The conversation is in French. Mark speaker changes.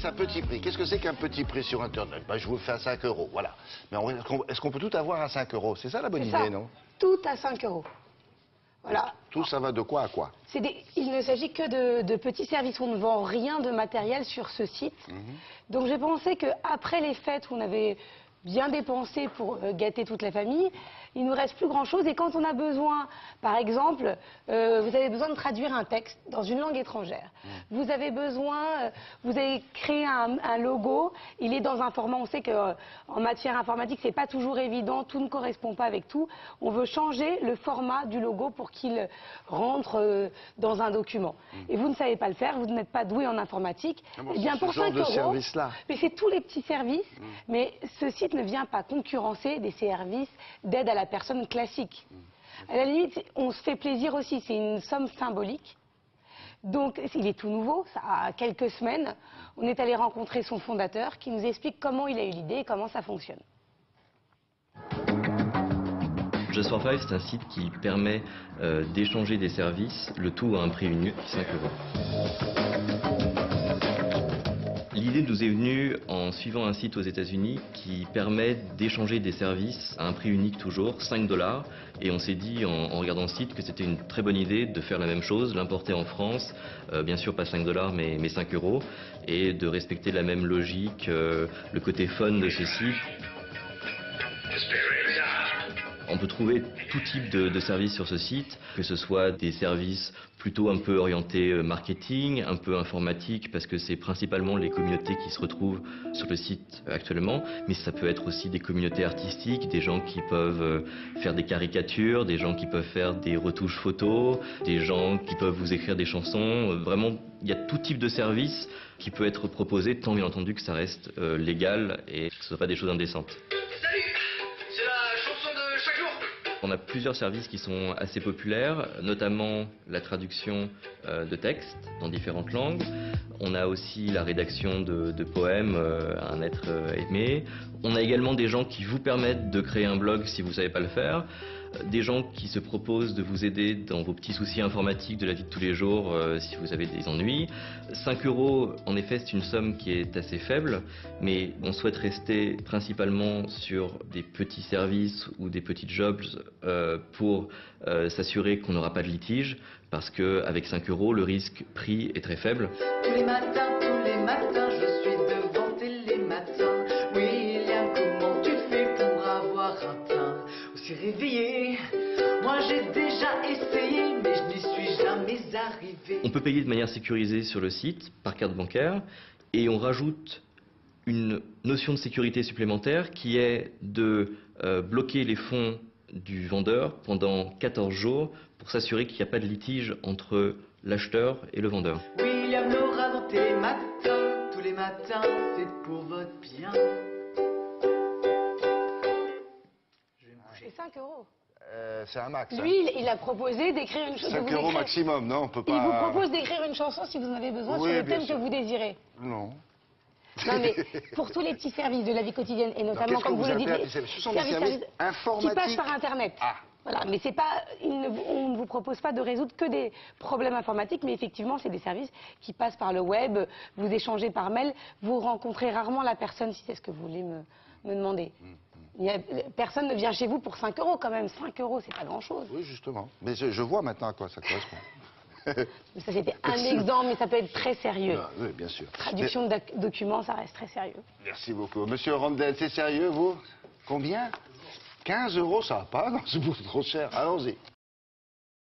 Speaker 1: service à petit prix. Qu'est-ce que c'est qu'un petit prix sur Internet? Je vous le fais à 5 euros, voilà. Mais est-ce qu'on peut tout avoir à 5 euros? C'est ça la bonne idée, non?
Speaker 2: Tout à 5 euros. Voilà.
Speaker 1: Tout ça va de quoi à quoi?
Speaker 2: Il ne s'agit que de petits services. On ne vend rien de matériel sur ce site. Donc j'ai pensé qu'après les fêtes où on avait bien dépensé pour gâter toute la famille, il ne nous reste plus grand-chose. Et quand on a besoin, par exemple, vous avez besoin de traduire un texte dans une langue étrangère. Vous avez besoin, vous avez créé un logo, il est dans un format, on sait qu'en matière informatique, c'est pas toujours évident, tout ne correspond pas avec tout. On veut changer le format du logo pour qu'il rentre dans un document. Et vous ne savez pas le faire, vous n'êtes pas doué en informatique.
Speaker 1: Bon,
Speaker 2: et bien pour 5 euros, mais c'est tous les petits services, mais ce site ne vient pas concurrencer des services d'aide à la personne classique. À la limite, on se fait plaisir aussi, c'est une somme symbolique. Donc, il est tout nouveau, ça a quelques semaines. On est allé rencontrer son fondateur qui nous explique comment il a eu l'idée et comment ça fonctionne.
Speaker 3: Just for Five, c'est un site qui permet d'échanger des services, le tout à un prix unique, 5 euros. L'idée nous est venue en suivant un site aux États-Unis qui permet d'échanger des services à un prix unique toujours, 5 $. Et on s'est dit en regardant le site que c'était une très bonne idée de faire la même chose, l'importer en France, bien sûr pas 5 $ mais 5 euros, et de respecter la même logique, le côté fun de ce site. On peut trouver tout type de services sur ce site, que ce soit des services plutôt un peu orientés marketing, un peu informatique, parce que c'est principalement les communautés qui se retrouvent sur le site actuellement, mais ça peut être aussi des communautés artistiques, des gens qui peuvent faire des caricatures, des gens qui peuvent faire des retouches photos, des gens qui peuvent vous écrire des chansons. Vraiment, il y a tout type de service qui peut être proposé, tant bien entendu que ça reste légal et que ce ne soit pas des choses indécentes. On a plusieurs services qui sont assez populaires, notamment la traduction de textes dans différentes langues. On a aussi la rédaction de poèmes à un être aimé. On a également des gens qui vous permettent de créer un blog si vous ne savez pas le faire. Des gens qui se proposent de vous aider dans vos petits soucis informatiques de la vie de tous les jours si vous avez des ennuis. 5 euros, en effet, c'est une somme qui est assez faible, mais on souhaite rester principalement sur des petits services ou des petits jobs pour s'assurer qu'on n'aura pas de litige, parce qu'avec 5 euros, le risque prix est très faible.
Speaker 4: Tous les matins, je suis devant Télématin. William, comment tu fais pour avoir un teint aussi réveillé? Moi j'ai déjà essayé, mais je n'y suis jamais arrivé.
Speaker 3: On peut payer de manière sécurisée sur le site, par carte bancaire, et on rajoute une notion de sécurité supplémentaire qui est de bloquer les fonds du vendeur pendant 14 jours pour s'assurer qu'il n'y a pas de litige entre l'acheteur et le vendeur.
Speaker 4: William Laura dans Télématin, tous les matins, c'est pour votre bien.
Speaker 2: Et 5 euros.
Speaker 1: C'est un max.
Speaker 2: Lui, il a proposé d'écrire une chanson.
Speaker 1: 5 euros maximum, non, on peut pas...
Speaker 2: Il vous propose d'écrire une chanson si vous en avez besoin sur le thème que vous désirez.
Speaker 1: Non.
Speaker 2: Non, mais pour tous les petits services de la vie quotidienne, et notamment, comme vous le dites,
Speaker 1: ce sont des services informatiques
Speaker 2: qui passent par Internet.
Speaker 1: Ah.
Speaker 2: Voilà, mais c'est pas, on ne vous propose pas de résoudre que des problèmes informatiques, mais effectivement, c'est des services qui passent par le web, vous échangez par mail, vous rencontrez rarement la personne, si c'est ce que vous voulez me demander. Personne ne vient chez vous pour 5 euros quand même. 5 euros, c'est pas grand-chose.
Speaker 1: Oui, justement. Mais je vois maintenant à quoi ça correspond.
Speaker 2: Ça, c'était un exemple, mais ça peut être très sérieux.
Speaker 1: Non, oui, bien sûr.
Speaker 2: Traduction de documents, ça reste très sérieux.
Speaker 1: Merci beaucoup. Monsieur Randel, c'est sérieux, vous? Combien? 15 euros, ça va pas? Non, c'est beaucoup trop cher. Allons-y.